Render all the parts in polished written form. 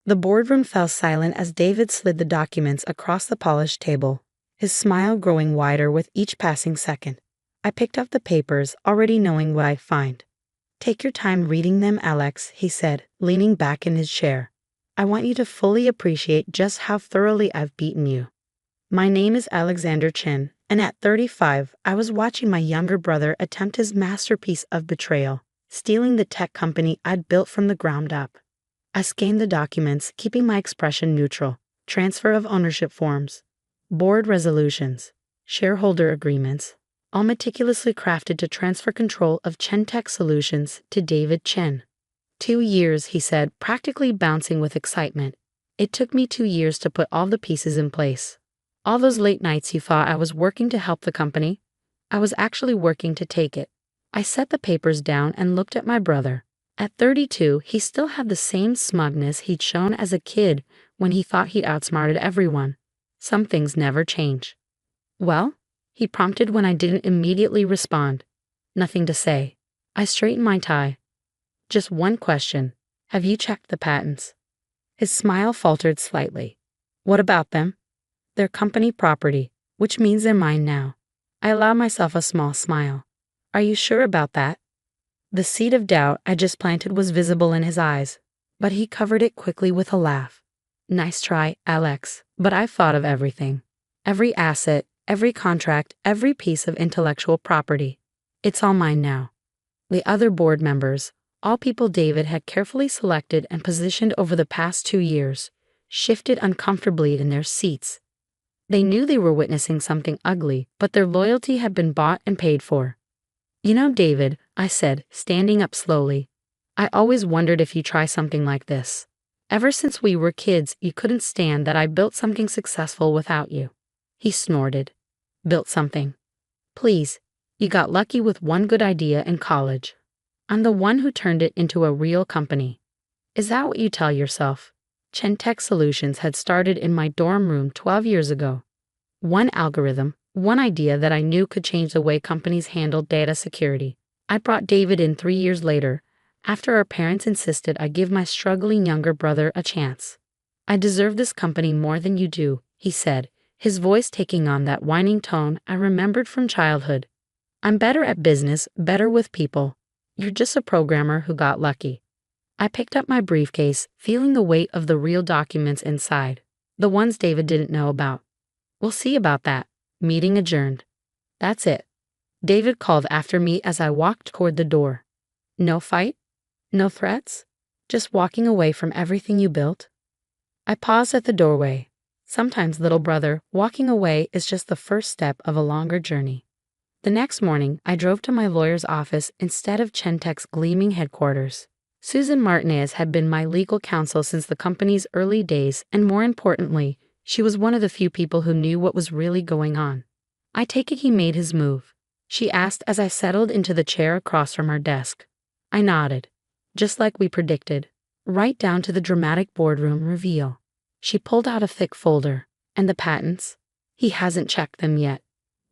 The boardroom fell silent as David slid the documents across the polished table, his smile growing wider with each passing second. I picked up the papers, already knowing what I'd find. "Take your time reading them, Alex," he said, leaning back in his chair. "I want you to fully appreciate just how thoroughly I've beaten you." My name is Alexander Chen, and at 35, I was watching my younger brother attempt his masterpiece of betrayal, stealing the tech company I'd built from the ground up. I scanned the documents, keeping my expression neutral. Transfer of ownership forms, board resolutions, shareholder agreements, all meticulously crafted to transfer control of Chen Tech Solutions to David Chen. 2 years, he said, practically bouncing with excitement. It took me 2 years to put all the pieces in place. All those late nights you thought I was working to help the company, I was actually working to take it. I set the papers down and looked at my brother. At 32, he still had the same smugness he'd shown as a kid when he thought he'd outsmarted everyone. Some things never change. "Well?" he prompted when I didn't immediately respond. "Nothing to say." I straightened my tie. "Just one question. Have you checked the patents?" His smile faltered slightly. "What about them?" "They're company property, which means they're mine now." I allowed myself a small smile. "Are you sure about that?" The seed of doubt I just planted was visible in his eyes, but he covered it quickly with a laugh. "Nice try, Alex, but I've thought of everything. Every asset, every contract, every piece of intellectual property. It's all mine now." The other board members, all people David had carefully selected and positioned over the past 2 years, shifted uncomfortably in their seats. They knew they were witnessing something ugly, but their loyalty had been bought and paid for. "You know, David," I said, standing up slowly, "I always wondered if you'd try something like this. Ever since we were kids, you couldn't stand that I built something successful without you." He snorted. "Built something? Please, you got lucky with one good idea in college. I'm the one who turned it into a real company." "Is that what you tell yourself?" Chen Tech Solutions had started in my dorm room 12 years ago. One algorithm, one idea that I knew could change the way companies handled data security. I brought David in 3 years later, after our parents insisted I give my struggling younger brother a chance. "I deserve this company more than you do," he said, his voice taking on that whining tone I remembered from childhood. "I'm better at business, better with people. You're just a programmer who got lucky." I picked up my briefcase, feeling the weight of the real documents inside, the ones David didn't know about. "We'll see about that." Meeting adjourned. "That's it," David called after me as I walked toward the door. "No fight? No threats? Just walking away from everything you built?" I paused at the doorway. Sometimes, little brother, walking away is just the first step of a longer journey. The next morning, I drove to my lawyer's office instead of Chentech's gleaming headquarters. Susan Martinez had been my legal counsel since the company's early days, and more importantly, she was one of the few people who knew what was really going on. "I take it he made his move?" she asked as I settled into the chair across from our desk. I nodded. "Just like we predicted, right down to the dramatic boardroom reveal." She pulled out a thick folder. "And the patents? He hasn't checked them yet.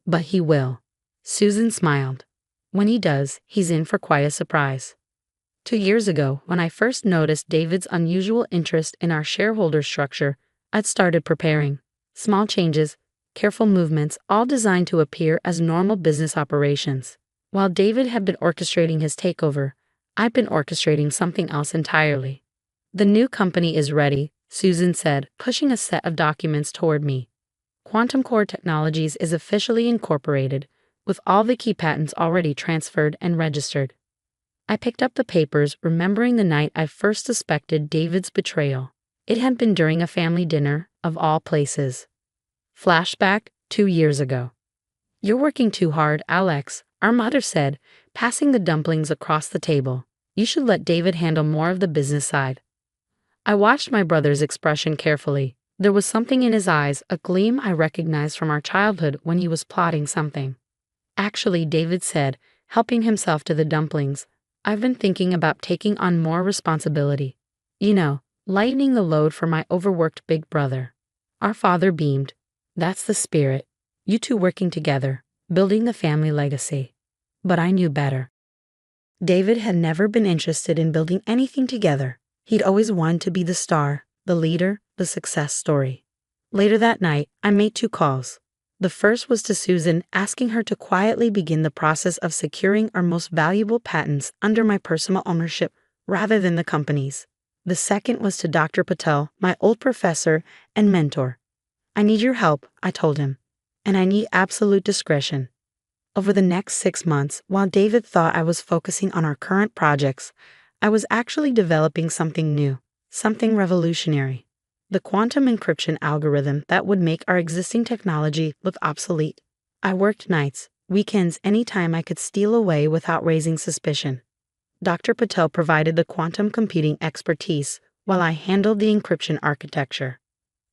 But he will." Susan smiled. "When he does, he's in for quite a surprise." 2 years ago, when I first noticed David's unusual interest in our shareholder structure, I'd started preparing. Small changes, careful movements, all designed to appear as normal business operations. While David had been orchestrating his takeover, I'd been orchestrating something else entirely. "The new company is ready," Susan said, pushing a set of documents toward me. "Quantum Core Technologies is officially incorporated, with all the key patents already transferred and registered." I picked up the papers, remembering the night I first suspected David's betrayal. It had been during a family dinner, of all places. Flashback, 2 years ago. "You're working too hard, Alex," our mother said, passing the dumplings across the table. "You should let David handle more of the business side." I watched my brother's expression carefully. There was something in his eyes, a gleam I recognized from our childhood when he was plotting something. "Actually," David said, helping himself to the dumplings, "I've been thinking about taking on more responsibility. You know, lightening the load for my overworked big brother." Our father beamed. "That's the spirit. You two working together, building the family legacy." But I knew better. David had never been interested in building anything together. He'd always wanted to be the star, the leader, the success story. Later that night, I made 2 calls. The first was to Susan, asking her to quietly begin the process of securing our most valuable patents under my personal ownership rather than the company's. The second was to Dr. Patel, my old professor and mentor. I need your help, I told him. And I need absolute discretion. Over the next 6 months, while David thought I was focusing on our current projects, I was actually developing something new, something revolutionary. The quantum encryption algorithm that would make our existing technology look obsolete. I worked nights, weekends, anytime I could steal away without raising suspicion. Dr. Patel provided the quantum computing expertise while I handled the encryption architecture.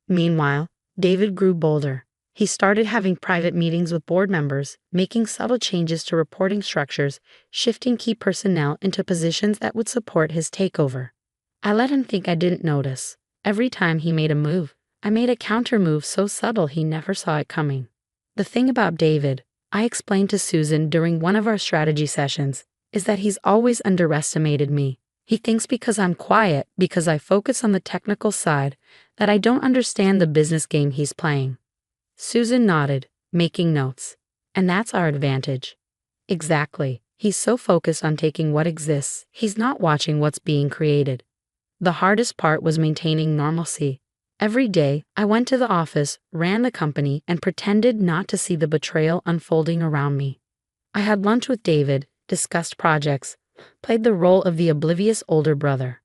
Meanwhile, David grew bolder. He started having private meetings with board members, making subtle changes to reporting structures, shifting key personnel into positions that would support his takeover. I let him think I didn't notice. Every time he made a move, I made a counter move so subtle he never saw it coming. The thing about David, I explained to Susan during one of our strategy sessions, is that he's always underestimated me. He thinks because I'm quiet, because I focus on the technical side, that I don't understand the business game he's playing. Susan nodded, making notes. And that's our advantage. Exactly. He's so focused on taking what exists, he's not watching what's being created. The hardest part was maintaining normalcy. Every day, I went to the office, ran the company, and pretended not to see the betrayal unfolding around me. I had lunch with David, discussed projects, played the role of the oblivious older brother.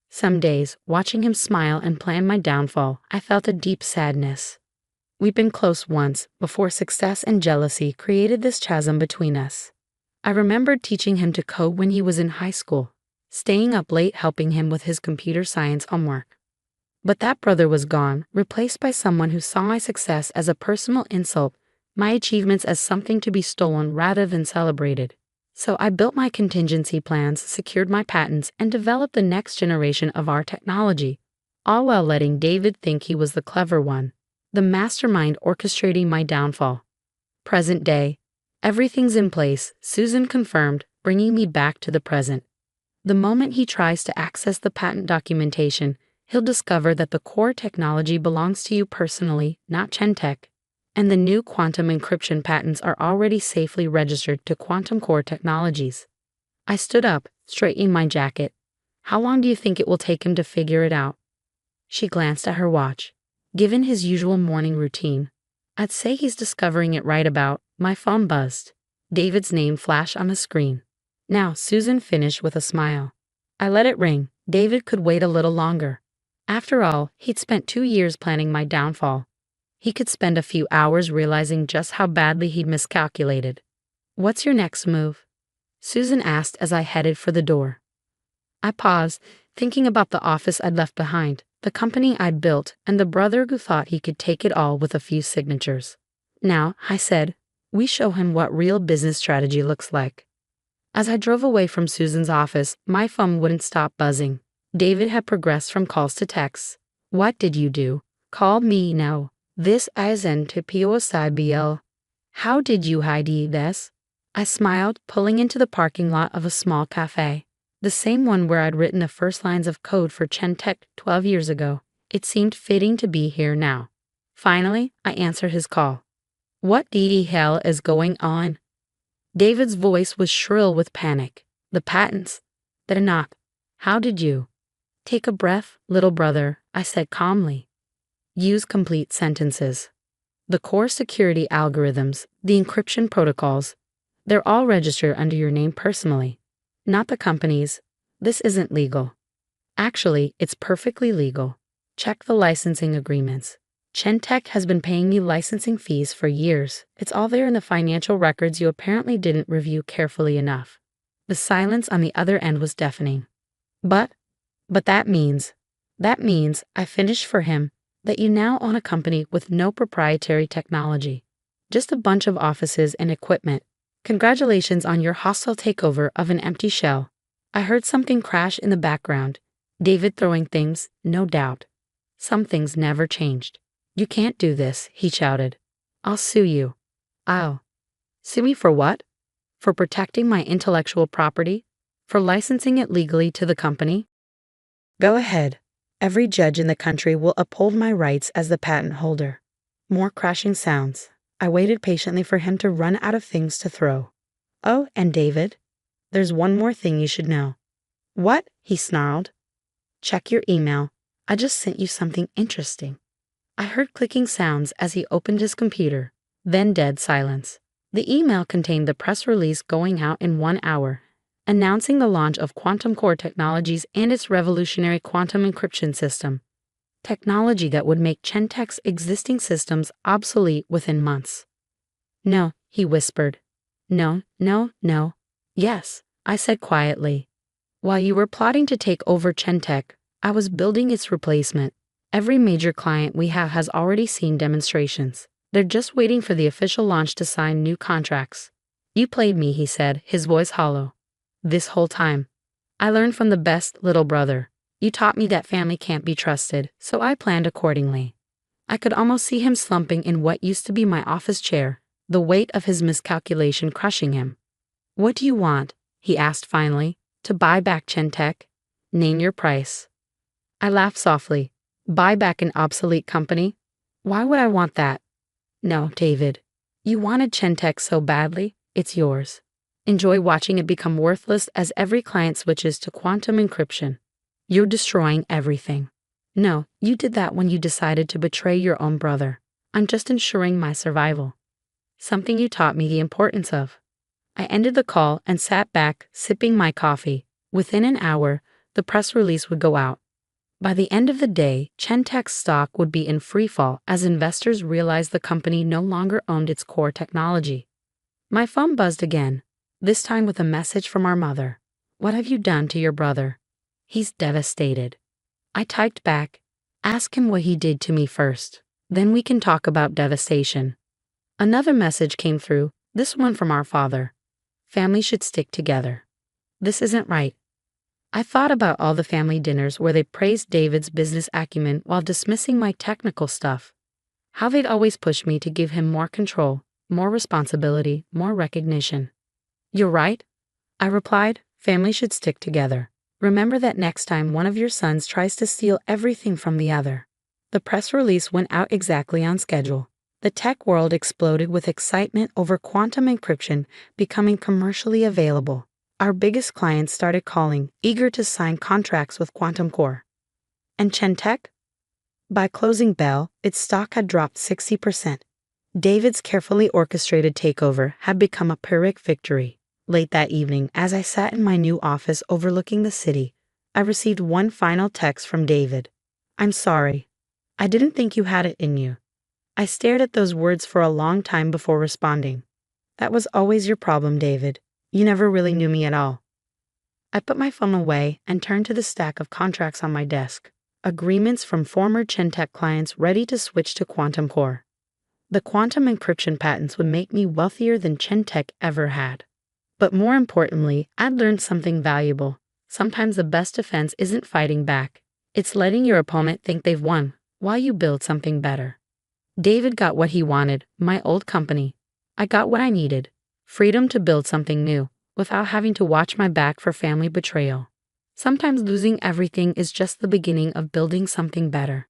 Some days, watching him smile and plan my downfall, I felt a deep sadness. We'd been close once, before success and jealousy created this chasm between us. I remembered teaching him to code when he was in high school, staying up late helping him with his computer science homework. But that brother was gone, replaced by someone who saw my success as a personal insult, my achievements as something to be stolen rather than celebrated. So I built my contingency plans, secured my patents, and developed the next generation of our technology, all while letting David think he was the clever one, the mastermind orchestrating my downfall. Present day. Everything's in place, Susan confirmed, bringing me back to the present. The moment he tries to access the patent documentation, he'll discover that the core technology belongs to you personally, not Chentech. And the new quantum encryption patents are already safely registered to Quantum Core Technologies. I stood up, straightening my jacket. How long do you think it will take him to figure it out? She glanced at her watch. Given his usual morning routine, I'd say he's discovering it right about. My phone buzzed. David's name flashed on the screen. Now, Susan finished with a smile. I let it ring. David could wait a little longer. After all, he'd spent 2 years planning my downfall. He could spend a few hours realizing just how badly he'd miscalculated. What's your next move? Susan asked as I headed for the door. I paused, thinking about the office I'd left behind, the company I'd built, and the brother who thought he could take it all with a few signatures. Now, I said, we show him what real business strategy looks like. As I drove away from Susan's office, my phone wouldn't stop buzzing. David had progressed from calls to texts. What did you do? Call me now. This isn't POSIBL. How did you hide this? I smiled, pulling into the parking lot of a small cafe. The same one where I'd written the first lines of code for Chentech 12 years ago. It seemed fitting to be here now. Finally, I answered his call. What the hell is going on? David's voice was shrill with panic. The patents. They're not. How did you? Take a breath, little brother, I said calmly. Use complete sentences. The core security algorithms, the encryption protocols, they're all registered under your name personally, not the company's. This isn't legal. Actually, it's perfectly legal. Check the licensing agreements. Chentech has been paying me licensing fees for years. It's all there in the financial records you apparently didn't review carefully enough. The silence on the other end was deafening. But that means, I finished for him, that you now own a company with no proprietary technology. Just a bunch of offices and equipment. Congratulations on your hostile takeover of an empty shell. I heard something crash in the background. David throwing things, no doubt. Some things never changed. You can't do this, he shouted. I'll sue you. I'll. Sue me for what? For protecting my intellectual property? For licensing it legally to the company? Go ahead. Every judge in the country will uphold my rights as the patent holder. More crashing sounds. I waited patiently for him to run out of things to throw. Oh, and David, there's one more thing you should know. What? He snarled. Check your email. I just sent you something interesting. I heard clicking sounds as he opened his computer, then dead silence. The email contained the press release going out in 1 hour, announcing the launch of Quantum Core Technologies and its revolutionary quantum encryption system. Technology that would make Chentech's existing systems obsolete within months. No, he whispered. No, no, no. Yes, I said quietly. While you were plotting to take over Chentech, I was building its replacement. Every major client we have has already seen demonstrations. They're just waiting for the official launch to sign new contracts. You played me, he said, his voice hollow. This whole time. I learned from the best, little brother. You taught me that family can't be trusted, so I planned accordingly. I could almost see him slumping in what used to be my office chair, the weight of his miscalculation crushing him. What do you want? He asked finally. To buy back Chentech? Name your price. I laughed softly. Buy back an obsolete company? Why would I want that? No, David. You wanted Chentech so badly, it's yours. Enjoy watching it become worthless as every client switches to quantum encryption. You're destroying everything. No, you did that when you decided to betray your own brother. I'm just ensuring my survival. Something you taught me the importance of. I ended the call and sat back, sipping my coffee. Within an hour, the press release would go out. By the end of the day, Chentech's stock would be in freefall as investors realized the company no longer owned its core technology. My phone buzzed again, this time with a message from our mother. What have you done to your brother? He's devastated. I typed back, ask him what he did to me first. Then we can talk about devastation. Another message came through, this one from our father. Family should stick together. This isn't right. I thought about all the family dinners where they praised David's business acumen while dismissing my technical stuff. How they'd always push me to give him more control, more responsibility, more recognition. You're right, I replied. Family should stick together. Remember that next time one of your sons tries to steal everything from the other. The press release went out exactly on schedule. The tech world exploded with excitement over quantum encryption becoming commercially available. Our biggest clients started calling, eager to sign contracts with Quantum Core. And Chentech? By closing bell, its stock had dropped 60%. David's carefully orchestrated takeover had become a Pyrrhic victory. Late that evening, as I sat in my new office overlooking the city, I received one final text from David. I'm sorry. I didn't think you had it in you. I stared at those words for a long time before responding. That was always your problem, David. You never really knew me at all. I put my phone away and turned to the stack of contracts on my desk. Agreements from former Chentech clients ready to switch to Quantum Core. The quantum encryption patents would make me wealthier than Chentech ever had. But more importantly, I'd learned something valuable. Sometimes the best defense isn't fighting back. It's letting your opponent think they've won while you build something better. David got what he wanted, my old company. I got what I needed, freedom to build something new, without having to watch my back for family betrayal. Sometimes losing everything is just the beginning of building something better.